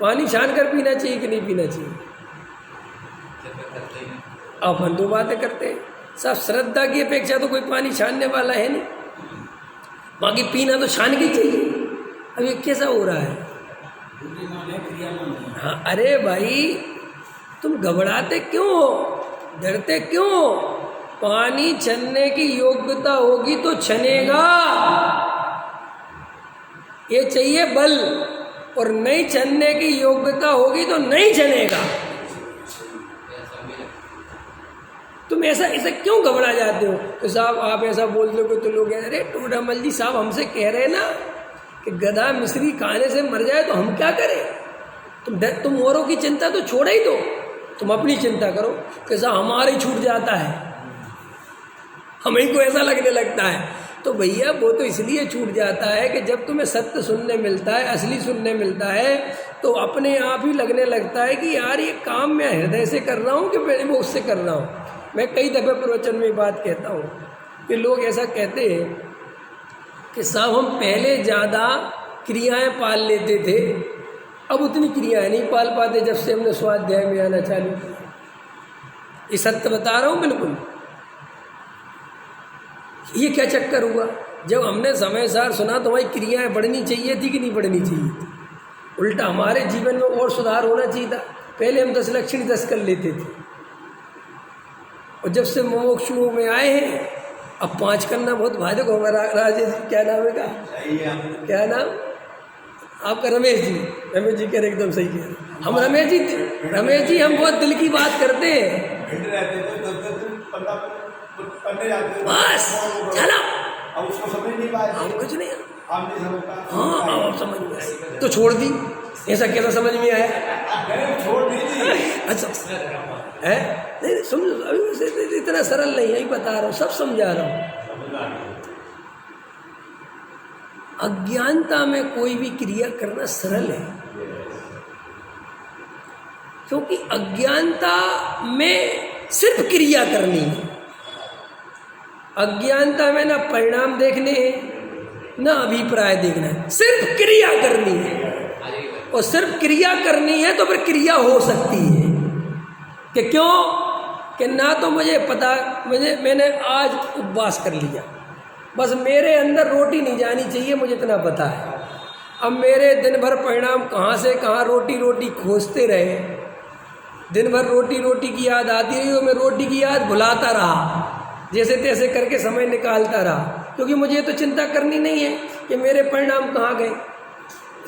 पानी छान कर पीना चाहिए कि नहीं पीना चाहिए? अपन दो बातें करते हैं। सब श्रद्धा की अपेक्षा तो कोई पानी छानने वाला है नहीं, बाकी पीना तो छान के चाहिए। अब ये कैसा हो रहा है? हाँ, अरे भाई तुम घबराते क्यों हो, डरते क्यों हो? पानी छनने की योग्यता होगी तो छनेगा, ये चाहिए बल, और नहीं छनने की योग्यता होगी तो नहीं छनेगा। तुम ऐसा क्यों घबरा जाते हो? तो साहब आप ऐसा बोलते हो तो लोग अरे टोडरमल जी साहब हमसे कह रहे हैं ना कि गधा मिश्री खाने से मर जाए तो हम क्या करें? तुम औरों की चिंता तो छोड़ ही दो, तुम अपनी चिंता करो। कैसा हमारा ही छूट जाता है, हमें को ऐसा लगने लगता है। तो भैया वो तो इसलिए छूट जाता है कि जब तुम्हें सत्य सुनने मिलता है, असली सुनने मिलता है, तो अपने आप ही लगने लगता है कि यार ये काम मैं हृदय से कर रहा हूँ कि मैं उससे कर रहा हूँ। मैं कई दफ़े प्रवचन में बात कहता हूँ कि लोग ऐसा कहते हैं कि साहब हम पहले ज़्यादा क्रियाएं पाल लेते थे, अब उतनी क्रियाएं नहीं पाल पाते जब से हमने स्वाध्याय में आना चालू किया। ये सत्य बता रहा हूँ बिल्कुल। ये क्या चक्कर हुआ? जब हमने समय सार सुना तो भाई क्रियाएं बढ़नी चाहिए थी कि नहीं बढ़नी चाहिए थी? उल्टा हमारे जीवन में और सुधार होना चाहिए था। पहले हम 10 लक्षण 10 कर लेते थे, और जब से मोक्षु में आए हैं अब 5 करना बहुत भारी को। हमारा राजेश जी क्या नाम है का, क्या नाम आपका? रमेश जी कह रहे एकदम सही कह रहे। हम रमेश जी हम बहुत दिल की बात करते हैं। बस चला, उसको समझ नहीं पाए, हम कुछ नहीं, आप नहीं समझ पाए। हाँ आप समझ में तो छोड़ दी। ऐसा कैसा समझ में आया? छोड़ दीजिए। अच्छा है, नहीं समझो, अभी वैसे इतना सरल नहीं है, यही बता रहा हूँ, सब समझा रहा हूँ। अज्ञानता में कोई भी क्रिया करना सरल है, क्योंकि अज्ञानता में सिर्फ क्रिया करनी है। अज्ञानता में ना परिणाम देखने हैं ना अभिप्राय देखना है, सिर्फ क्रिया करनी है। और सिर्फ क्रिया करनी है तो फिर क्रिया हो सकती है कि क्यों, कि ना तो मुझे पता, मैंने आज उपवास कर लिया, बस मेरे अंदर रोटी नहीं जानी चाहिए, मुझे इतना पता है। अब मेरे दिन भर परिणाम कहाँ से कहाँ रोटी रोटी खोजते रहे, दिन भर रोटी रोटी की याद आती रही और मैं रोटी की याद भुलाता रहा, जैसे तैसे करके समय निकालता रहा, क्योंकि मुझे तो चिंता करनी नहीं है कि मेरे परिणाम कहाँ गए।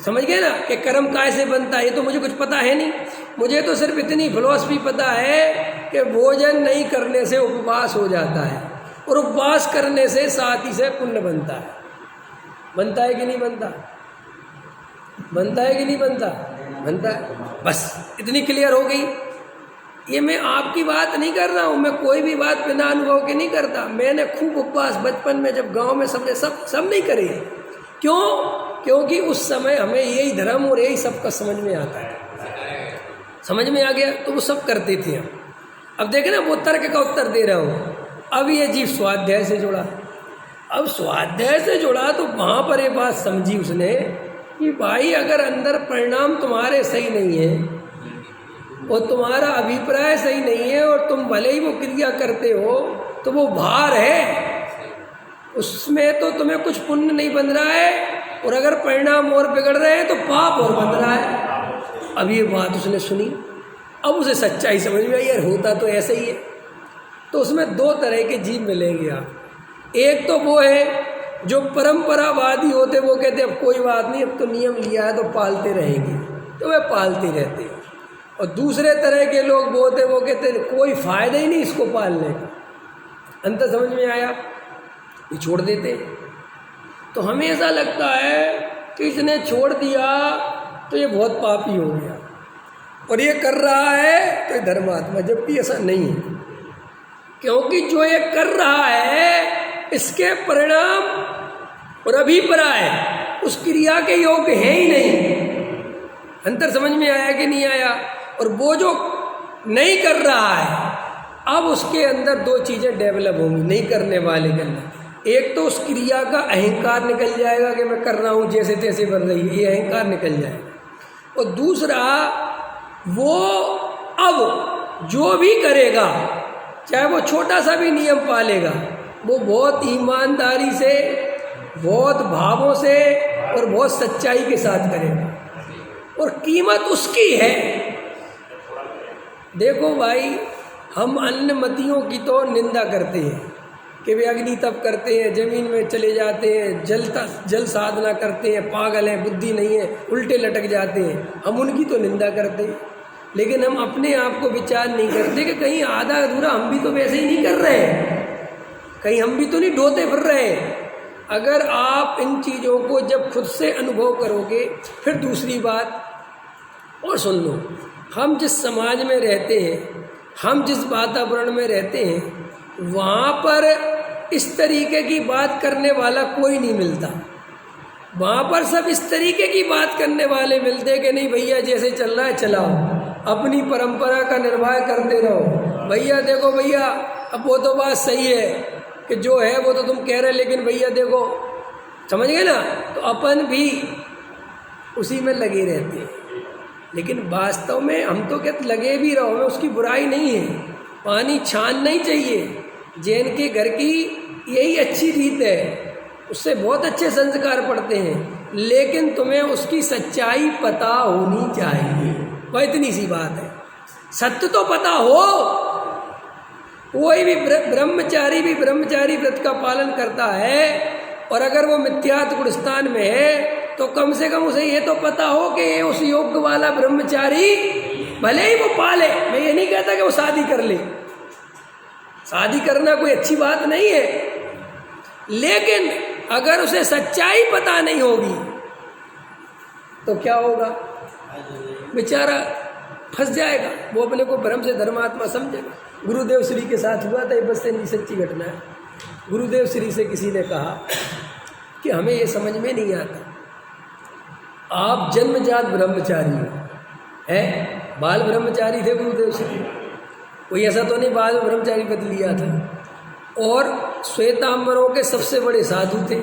समझ गए ना कि कर्म कैसे बनता है, ये तो मुझे कुछ पता है नहीं। मुझे तो सिर्फ इतनी फिलॉसफी पता है कि भोजन नहीं करने से उपवास हो जाता है और उपवास करने से साथ ही से पुण्य बनता है। बनता है कि नहीं बनता? बनता है कि नहीं बनता? बनता है। बस इतनी क्लियर हो गई। ये मैं आपकी बात नहीं कर रहा हूँ, मैं कोई भी बात बिना अनुभव के नहीं करता। मैंने खूब उपवास बचपन में जब गांव में सबने सब नहीं करे। क्यों? क्योंकि उस समय हमें यही धर्म और यही सबका समझ में आता है, समझ में आ गया तो वो सब करते थे हम। अब देखे ना, वो तर्क का उत्तर दे रहा हूँ। अब ये जीव स्वाध्याय से जुड़ा, अब स्वाध्याय से जुड़ा तो वहाँ पर ये बात समझी उसने कि भाई अगर अंदर परिणाम तुम्हारे सही नहीं है और तुम्हारा अभिप्राय सही नहीं है और तुम भले ही वो क्रिया करते हो तो वो भार है, उसमें तो तुम्हें कुछ पुण्य नहीं बन रहा है, और अगर परिणाम और बिगड़ रहे हैं तो पाप और बन रहा है। अब ये बात उसने सुनी, अब उसे सच्चाई समझ में आई, यार होता तो ऐसे ही है। तो उसमें दो तरह के जीव मिलेंगे आप। एक तो वो है जो परंपरावादी होते, वो कहते अब कोई बात नहीं, अब तो नियम लिया है तो पालते रहेंगे, तो वे पालते रहते हैं। और दूसरे तरह के लोग वो होते, वो कहते कोई फ़ायदा ही नहीं इसको पालने का। अंतर समझ में आया? ये छोड़ देते। तो हमें ऐसा लगता है कि इसने छोड़ दिया तो ये बहुत पापी हो गया और ये कर रहा है तो ये धर्मात्मा, जबकि ऐसा नहीं है। क्योंकि जो ये कर रहा है इसके परिणाम और अभिप्राय उस क्रिया के योग्य है ही नहीं। अंतर समझ में आया कि नहीं आया? और वो जो नहीं कर रहा है, अब उसके अंदर दो चीज़ें डेवलप होंगी नहीं करने वाले के अंदर। एक तो उस क्रिया का अहंकार निकल जाएगा कि मैं कर रहा हूँ जैसे तैसे बन रही है, ये अहंकार निकल जाएगा। और दूसरा, वो अब जो भी करेगा, चाहे वो छोटा सा भी नियम पालेगा, वो बहुत ईमानदारी से, बहुत भावों से और बहुत सच्चाई के साथ करेगा, और कीमत उसकी है। देखो भाई, हम अन्य मतियों की तो निंदा करते हैं कि वे अग्नि तप करते हैं, जमीन में चले जाते हैं, जल साधना करते हैं, पागल हैं, बुद्धि नहीं है, उल्टे लटक जाते हैं। हम उनकी तो निंदा करते हैं, लेकिन हम अपने आप को विचार नहीं करते कि कहीं आधा अधूरा हम भी तो वैसे ही नहीं कर रहे हैं, कहीं हम भी तो नहीं ढोते फिर रहे हैं। अगर आप इन चीज़ों को जब खुद से अनुभव करोगे, फिर दूसरी बात और सुन लो, हम जिस समाज में रहते हैं, हम जिस वातावरण में रहते हैं, वहाँ पर इस तरीके की बात करने वाला कोई नहीं मिलता। वहाँ पर सब इस तरीके की बात करने वाले मिलते कि नहीं भैया जैसे चल रहा है चलाओ, अपनी परंपरा का निर्वाह करते रहो। भैया देखो भैया, अब वो तो बात सही है कि जो है वो तो तुम कह रहे, लेकिन भैया देखो, समझ गए ना? तो अपन भी उसी में लगे रहते हैं। लेकिन वास्तव में हम तो कहते लगे भी रहो, में उसकी बुराई नहीं है, पानी छानना ही चाहिए। जैन के घर की यही अच्छी रीत है, उससे बहुत अच्छे संस्कार पड़ते हैं, लेकिन तुम्हें उसकी सच्चाई पता होनी चाहिए। वह इतनी सी बात है, सत्य तो पता हो। कोई भी ब्रह्मचारी भी ब्रह्मचारी व्रत का पालन करता है, और अगर वो मिथ्यात्व गुणस्थान में है तो कम से कम उसे ये तो पता हो कि ये उस योग्य वाला ब्रह्मचारी, भले ही वो पाले, मैं ये नहीं कहता कि वो शादी कर ले, शादी करना कोई अच्छी बात नहीं है, लेकिन अगर उसे सच्चाई पता नहीं होगी तो क्या होगा? बेचारा फंस जाएगा, वो अपने को ब्रह्म से धर्मात्मा समझेगा। गुरुदेव श्री के साथ हुआ था, ये बस नहीं सच्ची घटना है। गुरुदेव श्री से किसी ने कहा कि हमें ये समझ में नहीं आता, आप जन्मजात ब्रह्मचारी हो, है बाल ब्रह्मचारी थे गुरुदेव श्री, कोई ऐसा तो नहीं बाल ब्रह्मचारी पद लिया था, और श्वेतांबरों के सबसे बड़े साधु थे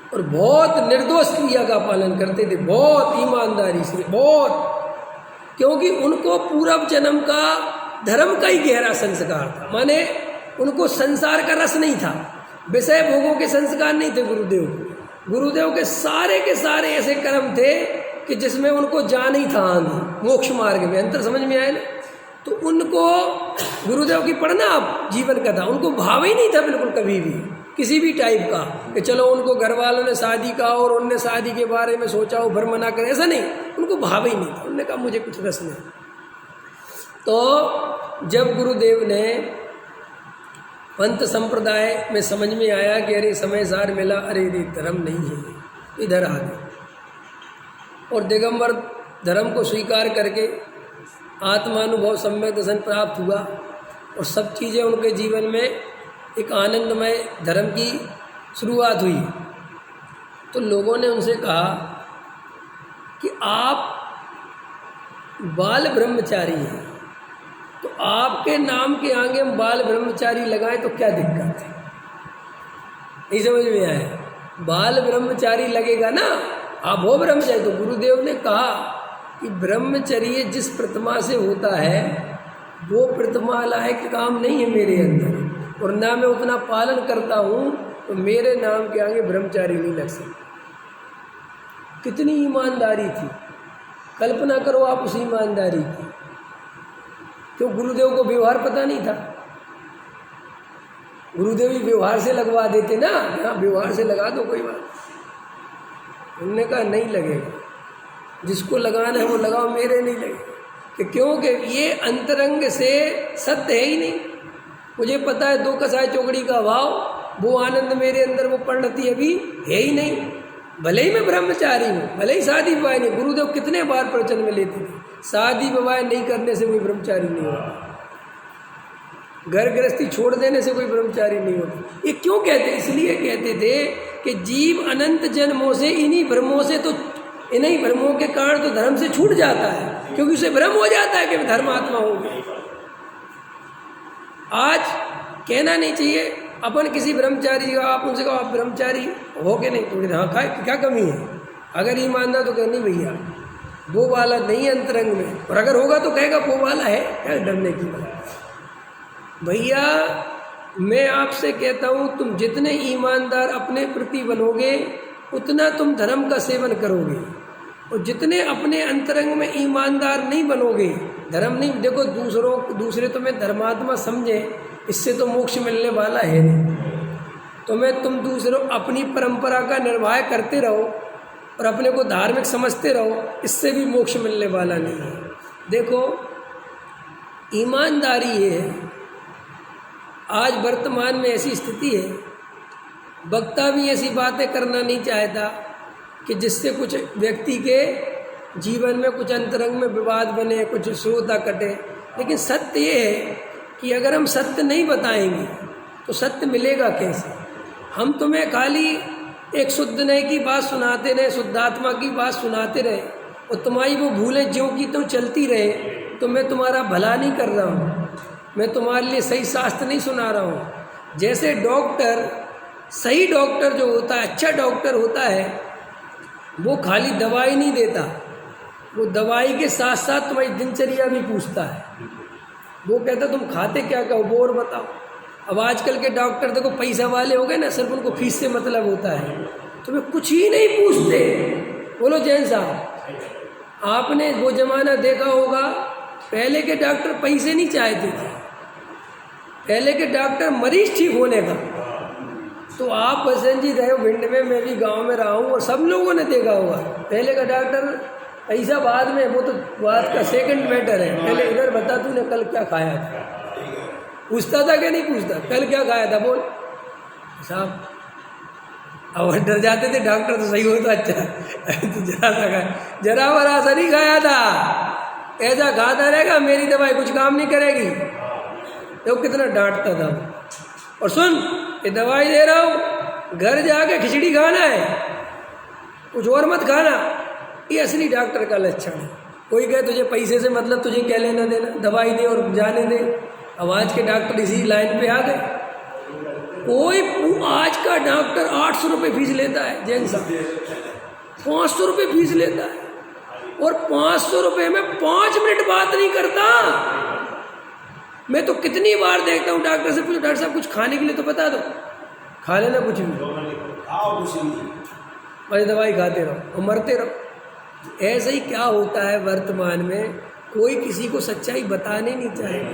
और बहुत निर्दोष क्रिया का पालन करते थे, बहुत ईमानदारी से, बहुत, क्योंकि उनको पूर्व जन्म का धर्म का ही गहरा संस्कार था। माने उनको संसार का रस नहीं था, विषय भोगों के संस्कार नहीं थे गुरुदेव को। गुरुदेव के सारे ऐसे कर्म थे कि जिसमें उनको जान ही था आगे मोक्ष मार्ग में, अंतर समझ में आए ना। तो उनको गुरुदेव की पढ़ना आप जीवन का था, उनको भाव ही नहीं था बिल्कुल कभी भी किसी भी टाइप का कि चलो उनको घर वालों ने शादी का और उनने शादी के बारे में सोचा हो भर मना करें, ऐसा नहीं, उनको भाव ही नहीं था। उन्होंने कहा मुझे कुछ रस नहीं। तो जब गुरुदेव ने पंथ संप्रदाय में समझ में आया कि अरे समय सार मिला, अरे ये धर्म नहीं है, इधर आ गए और दिगंबर धर्म को स्वीकार करके आत्मानुभव सम्यक दर्शन प्राप्त हुआ और सब चीज़ें उनके जीवन में एक आनंदमय धर्म की शुरुआत हुई। तो लोगों ने उनसे कहा कि आप बाल ब्रह्मचारी हैं, तो आपके नाम के आगे हम बाल ब्रह्मचारी लगाएं तो क्या दिक्कत है? नहीं समझ में आया? बाल ब्रह्मचारी लगेगा ना, आप हो ब्रह्मचारी। तो गुरुदेव ने कहा कि ब्रह्मचर्य जिस प्रतिमा से होता है वो प्रतिमा लायक काम नहीं है मेरे अंदर, और ना मैं उतना पालन करता हूँ, तो मेरे नाम के आगे ब्रह्मचारी नहीं लग सकता। कितनी ईमानदारी थी, कल्पना करो आप उस ईमानदारी की। क्यों गुरुदेव को व्यवहार पता नहीं था? गुरुदेव ही व्यवहार से लगवा देते ना, हाँ व्यवहार से लगा दो कोई बात। उन्होंने कहा नहीं लगेगा, जिसको लगाना है वो लगाओ, मेरे नहीं लगेगा। क्योंकि ये अंतरंग से सत्य है ही नहीं। मुझे पता है दो कसाय चौकड़ी का भाव, वो आनंद मेरे अंदर वो परिणति अभी है ही नहीं। भले ही मैं ब्रह्मचारी हूँ, भले ही शादी विवाह नहीं, गुरुदेव कितने बार प्रवचन में लेते थे शादी विवाह नहीं करने से कोई ब्रह्मचारी नहीं होता, घर गृहस्थी छोड़ देने से कोई ब्रह्मचारी नहीं होता। ये क्यों कहते? इसलिए कहते थे कि जीव अनंत जन्मों से इन्हीं भ्रमों से, तो इन्हीं भ्रमों के कारण तो धर्म से छूट जाता है, क्योंकि उसे भ्रम हो जाता है कि धर्मात्मा हो गए। आज कहना नहीं चाहिए अपन किसी ब्रह्मचारी का, आप उनसे कहो आप ब्रह्मचारी हो के नहीं, तो हाँ क्या कमी है? अगर ईमानदार तो कहनी भैया वो वाला नहीं है अंतरंग में, और अगर होगा तो कहेगा वो वाला है, क्या डरने की बात। भैया मैं आपसे कहता हूँ, तुम जितने ईमानदार अपने प्रति बनोगे उतना तुम धर्म का सेवन करोगे, और जितने अपने अंतरंग में ईमानदार नहीं बनोगे, धर्म नहीं, देखो दूसरे तुम्हें धर्मात्मा समझे, इससे तो मोक्ष मिलने वाला है नहीं। तुम दूसरों अपनी परंपरा का निर्वाह करते रहो और अपने को धार्मिक समझते रहो, इससे भी मोक्ष मिलने वाला नहीं है। देखो ईमानदारी ये है, आज वर्तमान में ऐसी स्थिति है, वक्ता भी ऐसी बातें करना नहीं चाहता कि जिससे कुछ व्यक्ति के जीवन में कुछ अंतरंग में विवाद बने, कुछ श्रोता कटे। लेकिन सत्य ये है कि अगर हम सत्य नहीं बताएंगे तो सत्य मिलेगा कैसे? हम तुम्हें खाली एक शुद्ध नय की बात सुनाते रहे, शुद्धात्मा की बात सुनाते रहे, और तुम्हारी वो भूलें ज्यों की त्यों चलती रहे, तो मैं तुम्हारा भला नहीं कर रहा हूँ, मैं तुम्हारे लिए सही शास्त्र नहीं सुना रहा हूँ। जैसे डॉक्टर, सही डॉक्टर जो होता है, अच्छा डॉक्टर होता है, वो खाली दवाई नहीं देता, वो दवाई के साथ साथ तुम्हारी दिनचर्या भी पूछता है। वो कहता तुम खाते क्या, क्या वो और बताओ। अब आजकल के डॉक्टर देखो पैसा वाले हो गए ना, सिर्फ उनको फीस से मतलब होता है, तुम्हें कुछ ही नहीं पूछते। बोलो जैन साहब, आपने वो जमाना देखा होगा, पहले के डॉक्टर पैसे नहीं चाहते थे, पहले के डॉक्टर मरीज ठीक होने का। तो आप बसंत जी रहे हो भिंड में, मैं भी गांव में रहा हूँ, और सब लोगों ने देखा होगा पहले का डॉक्टर पैसा बाद में, वो तो बात का सेकंड मैटर है। पहले इधर बता तूने कल क्या खाया था, पूछता था क्या नहीं पूछता, कल क्या खाया था बोल साहब, अब डर जाते थे डॉक्टर तो सही हो तो अच्छा तो जरा सा खाया, जरा बरा सा नहीं खाया था, ऐसा खाता रहेगा मेरी दवाई कुछ काम नहीं करेगी। तो कितना डांटता था। और सुन, ये दवाई दे रहा हूँ, घर जाके खिचड़ी खाना है, कुछ और मत खाना। ये असली डॉक्टर का लक्षण है। कोई कहे तुझे पैसे से मतलब, तुझे क्या लेना देना, दवाई दे और जाने दे। अब आज के डॉक्टर इसी लाइन पे आ गए। कोई आज का डॉक्टर 800 रुपये फीस लेता है, जैन साहब 500 रुपये फीस लेता है, और 500 रुपये में 5 मिनट बात नहीं करता। मैं तो कितनी बार देखता हूँ डॉक्टर से पूछो, डॉक्टर साहब कुछ खाने के लिए तो बता दो, खा लेना कुछ भी, बस दवाई खाते रहो और मरते रहो। ऐसा ही क्या होता है वर्तमान में, कोई किसी को सच्चाई बताने नहीं चाहेगा।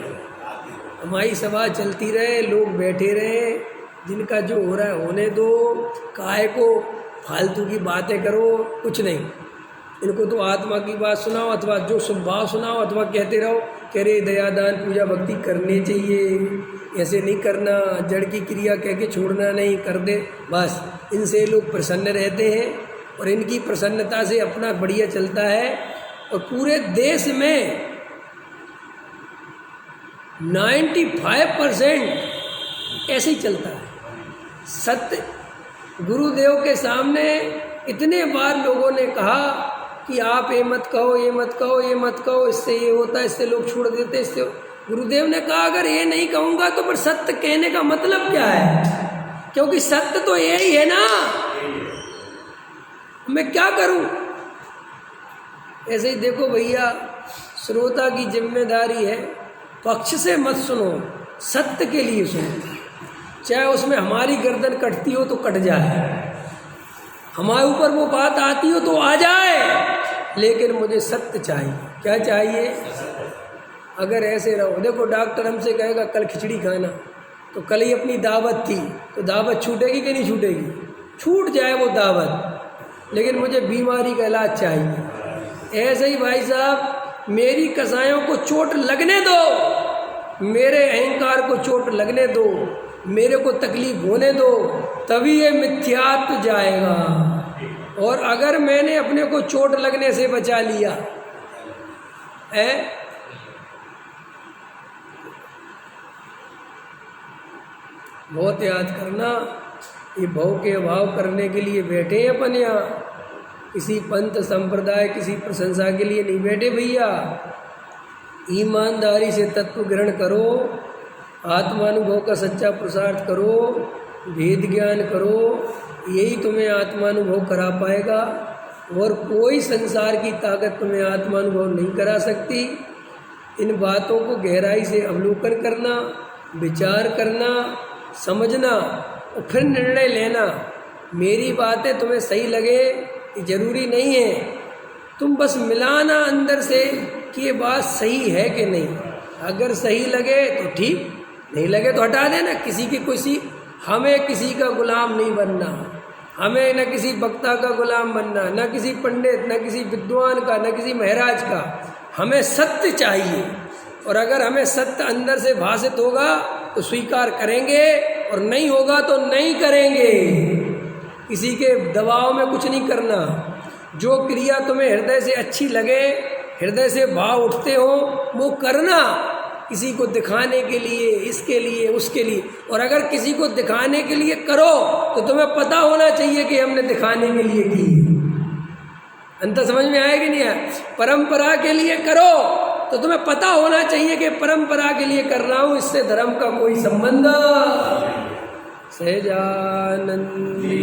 हमारी सभा चलती रहे, लोग बैठे रहे, जिनका जो हो रहा है होने दो, काहे को फालतू की बातें करो, कुछ नहीं। इनको तो आत्मा की बात सुनाओ, अथवा जो स्वभाव सुनाओ, अथवा कहते रहो कह रहे दयादान पूजा भक्ति करनी चाहिए, ऐसे नहीं करना, जड़ की क्रिया कह के छोड़ना नहीं, कर दे बस। इनसे लोग प्रसन्न रहते हैं और इनकी प्रसन्नता से अपना बढ़िया चलता है। और पूरे देश में 95% ऐसे ही चलता है। सत्य गुरुदेव के सामने इतने बार लोगों ने कहा कि आप ये मत कहो, ये मत कहो, ये मत कहो, इससे ये होता है, इससे लोग छोड़ देते, इससे। गुरुदेव ने कहा अगर ये नहीं कहूँगा तो फिर सत्य कहने का मतलब क्या है, क्योंकि सत्य तो यही है ना, मैं क्या करूँ। ऐसे ही देखो भैया, श्रोता की जिम्मेदारी है, पक्ष से मत सुनो, सत्य के लिए सुनो। चाहे उसमें हमारी गर्दन कटती हो तो कट जाए, हमारे ऊपर वो बात आती हो तो आ जाए, लेकिन मुझे सत्य चाहिए। क्या चाहिए? अगर ऐसे रहो, देखो डॉक्टर हमसे कहेगा कल खिचड़ी खाना, तो कल ही अपनी दावत थी, तो दावत छूटेगी कि नहीं छूटेगी? छूट जाए वो दावत, लेकिन मुझे बीमारी का इलाज चाहिए। ऐसे ही भाई साहब, मेरी कसायों को चोट लगने दो, मेरे अहंकार को चोट लगने दो, मेरे को तकलीफ होने दो, तभी ये मिथ्यात्व जाएगा। और अगर मैंने अपने को चोट लगने से बचा लिया है, बहुत याद करना, ये भव के अभाव करने के लिए बैठे हैं अपन यहाँ, किसी पंथ संप्रदाय, किसी प्रशंसा के लिए नहीं बैठे भैया। ईमानदारी से तत्व ग्रहण करो, आत्मानुभव का सच्चा प्रसार करो, भेद ज्ञान करो, यही तुम्हें आत्मानुभव करा पाएगा। और कोई संसार की ताकत तुम्हें आत्मानुभव नहीं करा सकती। इन बातों को गहराई से अवलोकन करना, विचार करना, समझना और फिर निर्णय लेना। मेरी बातें तुम्हें सही लगे ये जरूरी नहीं है, तुम बस मिलाना अंदर से कि ये बात सही है कि नहीं। अगर सही लगे तो ठीक, नहीं लगे तो हटा देना। हमें किसी का गुलाम नहीं बनना, हमें न किसी वक्ता का गुलाम बनना, न किसी पंडित, न किसी विद्वान का, न किसी महाराज का। हमें सत्य चाहिए, और अगर हमें सत्य अंदर से भाषित होगा तो स्वीकार करेंगे, और नहीं होगा तो नहीं करेंगे। किसी के दबाव में कुछ नहीं करना। जो क्रिया तुम्हें हृदय से अच्छी लगे, हृदय से भाव उठते हो, वो करना। किसी को दिखाने के लिए, इसके लिए, उसके लिए। और अगर किसी को दिखाने के लिए करो तो तुम्हें पता होना चाहिए कि हमने दिखाने के लिए की। अंतर समझ में आया कि नहीं आया? परंपरा के लिए करो तो तुम्हें पता होना चाहिए कि परंपरा के लिए कर रहा हूँ, इससे धर्म का कोई संबंध। सहजानंदी